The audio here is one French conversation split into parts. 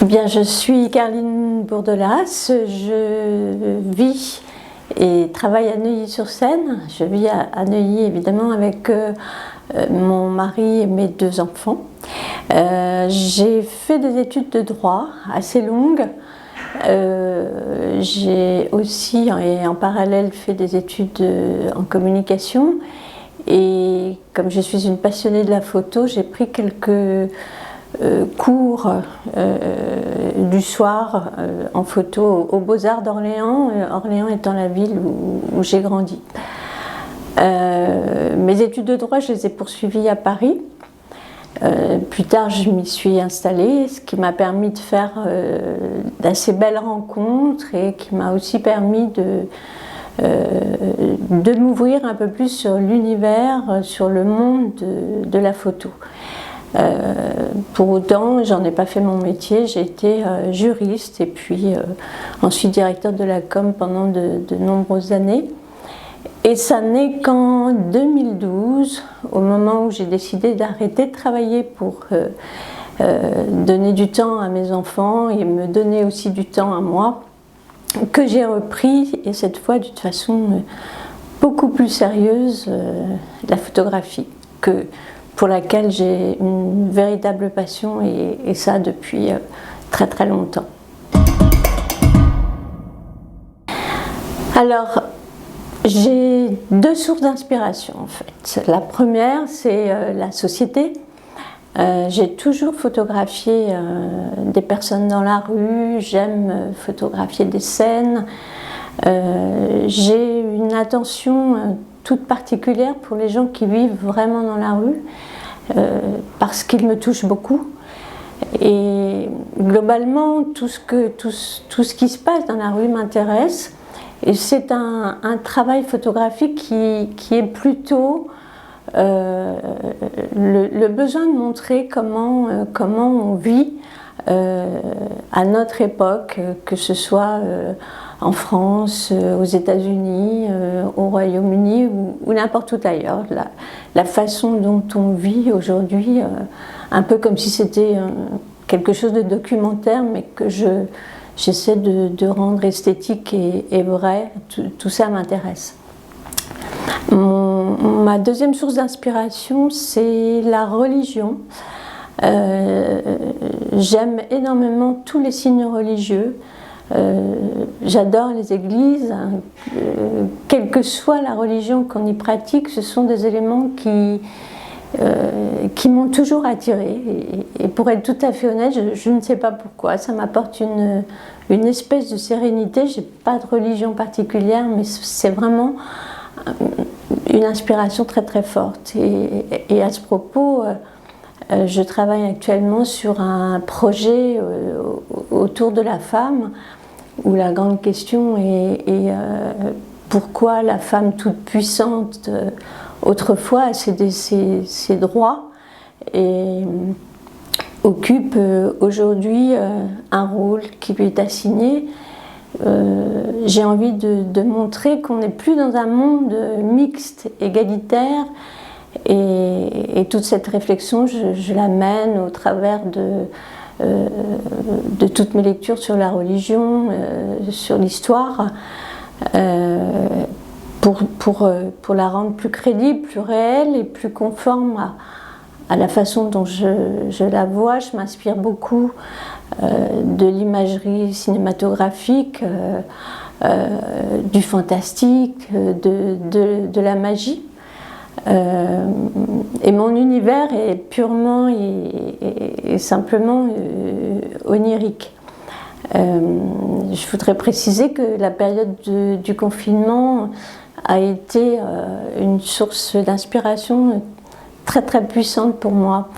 Eh bien, je suis Caroline Bourdelas, je vis et travaille à Neuilly-sur-Seine. Je vis à Neuilly évidemment avec mon mari et mes 2 enfants. J'ai fait des études de droit assez longues. J'ai aussi en parallèle fait des études en communication. Et comme je suis une passionnée de la photo, j'ai pris quelques cours du soir en photo aux Beaux-Arts d'Orléans, Orléans étant la ville où j'ai grandi. Mes études de droit, je les ai poursuivies à Paris. Plus tard, je m'y suis installée, ce qui m'a permis de faire d'assez belles rencontres et qui m'a aussi permis de m'ouvrir un peu plus sur l'univers, sur le monde de la photo. Pour autant, j'en ai pas fait mon métier, j'ai été juriste et puis ensuite directeur de la com pendant de nombreuses années. Et ça n'est qu'en 2012, au moment où j'ai décidé d'arrêter de travailler pour donner du temps à mes enfants et me donner aussi du temps à moi, que j'ai repris, et cette fois d'une façon beaucoup plus sérieuse, la photographie, pour laquelle j'ai une véritable passion, et ça depuis très très longtemps. Alors, j'ai 2 sources d'inspiration en fait. La première, c'est la société. J'ai toujours photographié des personnes dans la rue, j'aime photographier des scènes. J'ai une attention toute particulière pour les gens qui vivent vraiment dans la rue, parce qu'ils me touchent beaucoup. Et globalement, tout ce qui se passe dans la rue m'intéresse. Et c'est un travail photographique qui est plutôt le besoin de montrer comment on vit à notre époque, que ce soit en France, aux États-Unis, au Royaume-Uni ou n'importe où ailleurs. La façon dont on vit aujourd'hui, un peu comme si c'était quelque chose de documentaire, mais que j'essaie de rendre esthétique et vrai. Tout ça m'intéresse. Ma deuxième source d'inspiration, c'est la religion. J'aime énormément tous les signes religieux. J'adore les églises. Quelle que soit la religion qu'on y pratique, ce sont des éléments qui m'ont toujours attirée. Et pour être tout à fait honnête, je ne sais pas pourquoi. Ça m'apporte une espèce de sérénité. Je n'ai pas de religion particulière, mais c'est vraiment une inspiration très très forte. Et à ce propos, je travaille actuellement sur un projet autour de la femme, où la grande question est pourquoi la femme toute puissante autrefois a ses droits et occupe aujourd'hui un rôle qui lui est assigné. J'ai envie de montrer qu'on n'est plus dans un monde mixte, égalitaire, et toute cette réflexion, je la mène au travers de toutes mes lectures sur la religion, sur l'histoire, pour la rendre plus crédible, plus réelle et plus conforme à la façon dont je la vois. Je m'inspire beaucoup de l'imagerie cinématographique, du fantastique, de la magie. Et mon univers est purement et simplement onirique. Je voudrais préciser que la période du confinement a été une source d'inspiration très très puissante pour moi.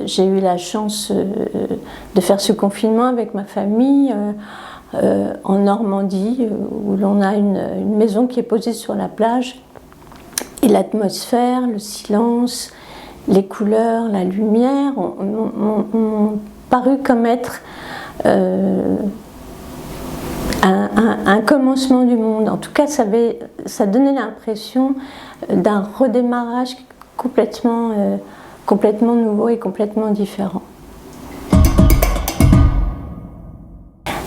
J'ai eu la chance de faire ce confinement avec ma famille en Normandie, où l'on a une maison qui est posée sur la plage. Et l'atmosphère, le silence, les couleurs, la lumière m'ont paru comme être un commencement du monde. En tout cas, ça donnait l'impression d'un redémarrage complètement nouveau et complètement différent.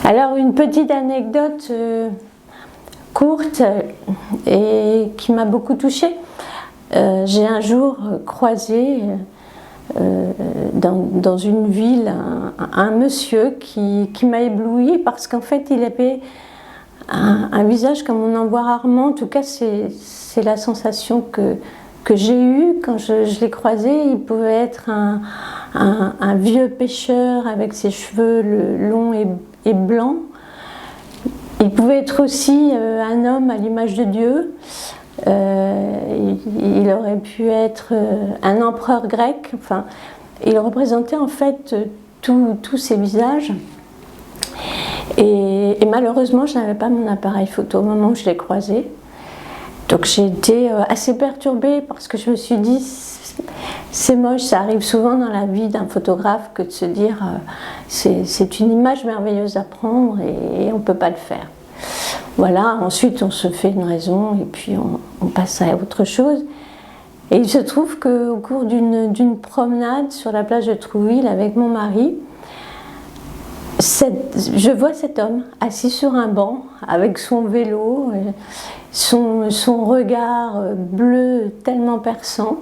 Alors une petite anecdote courte et qui m'a beaucoup touchée. J'ai un jour croisé dans une ville un monsieur qui m'a ébloui parce qu'en fait il avait un visage comme on en voit rarement. En tout cas c'est la sensation que j'ai eue quand je l'ai croisé. Il pouvait être un vieux pêcheur avec ses cheveux longs et blancs. Il pouvait être aussi un homme à l'image de Dieu. Il aurait pu être un empereur grec. Enfin, il représentait en fait tous ces visages. Et malheureusement, je n'avais pas mon appareil photo au moment où je l'ai croisé. Donc j'ai été assez perturbée parce que je me suis dit, c'est moche, ça arrive souvent dans la vie d'un photographe que de se dire c'est une image merveilleuse à prendre et on ne peut pas le faire. Voilà, ensuite on se fait une raison et puis on passe à autre chose. Et il se trouve qu'au cours d'une promenade sur la plage de Trouville avec mon mari, je vois cet homme assis sur un banc avec son vélo, son regard bleu tellement perçant.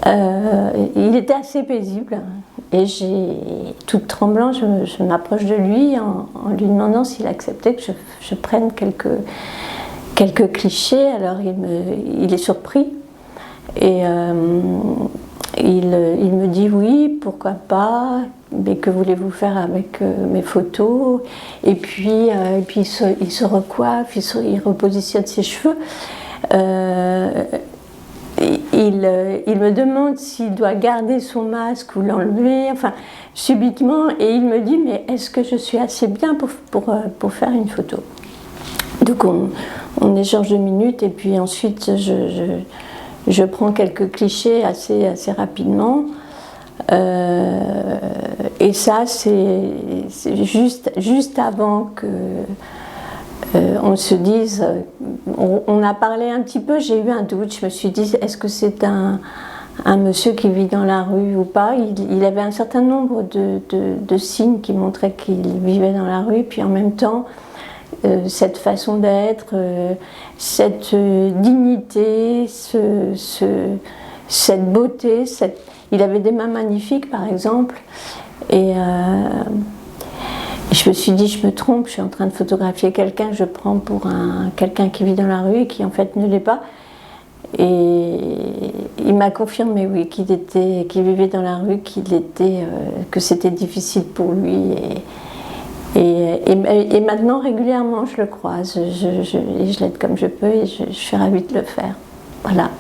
Il était assez paisible et toute tremblante, je m'approche de lui en lui demandant s'il acceptait que je prenne quelques clichés. Alors il est surpris et il me dit oui, pourquoi pas, mais que voulez-vous faire avec mes photos? Et puis il se recoiffe, il repositionne ses cheveux. Il me demande s'il doit garder son masque ou l'enlever, enfin subitement, et il me dit mais est-ce que je suis assez bien pour faire une photo? Donc on échange 2 minutes et puis ensuite je prends quelques clichés assez rapidement. Et ça c'est juste avant que on se dise, on a parlé un petit peu, j'ai eu un doute, je me suis dit est-ce que c'est un monsieur qui vit dans la rue ou pas. Il avait un certain nombre de signes qui montraient qu'il vivait dans la rue, puis en même temps cette façon d'être, cette dignité, cette beauté, il avait des mains magnifiques par exemple, et je me suis dit je me trompe, je suis en train de photographier quelqu'un que je prends pour quelqu'un qui vit dans la rue et qui en fait ne l'est pas. Et il m'a confirmé oui, qu'il vivait dans la rue, que c'était difficile pour lui. Et maintenant régulièrement je le croise, je l'aide comme je peux et je suis ravie de le faire. Voilà.